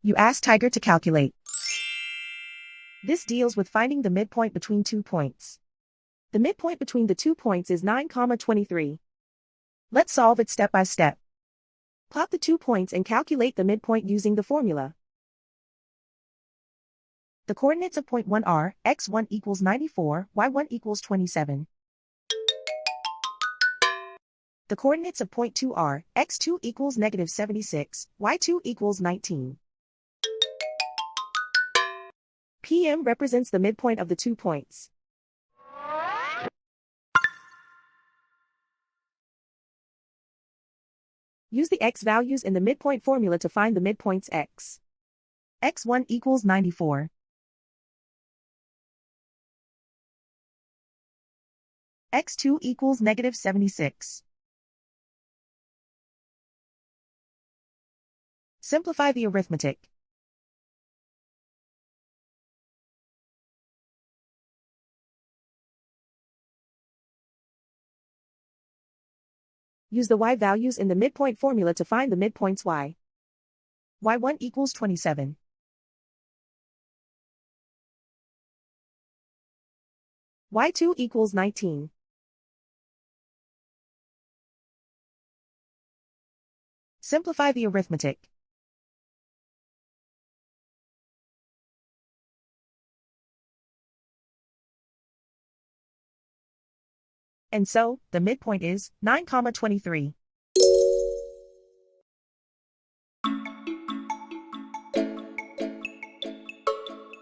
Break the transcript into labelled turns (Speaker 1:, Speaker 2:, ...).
Speaker 1: You ask Tiger to calculate. This deals with finding the midpoint between 2 points. The midpoint between the 2 points is 9,23. Let's solve it step by step. Plot the 2 points and calculate the midpoint using the formula. The coordinates of point 1 are x1 equals 94, y1 equals 27. The coordinates of point 2 are x2 equals negative 76, y2 equals 19. PM represents the midpoint of the 2 points. Use the x values in the midpoint formula to find the midpoints x. x1 equals 94. x2 equals negative 76. Simplify the arithmetic. Use the y values in the midpoint formula to find the midpoints y. y1 equals 27. y2 equals 19. Simplify the arithmetic. And so, the midpoint is 9,23.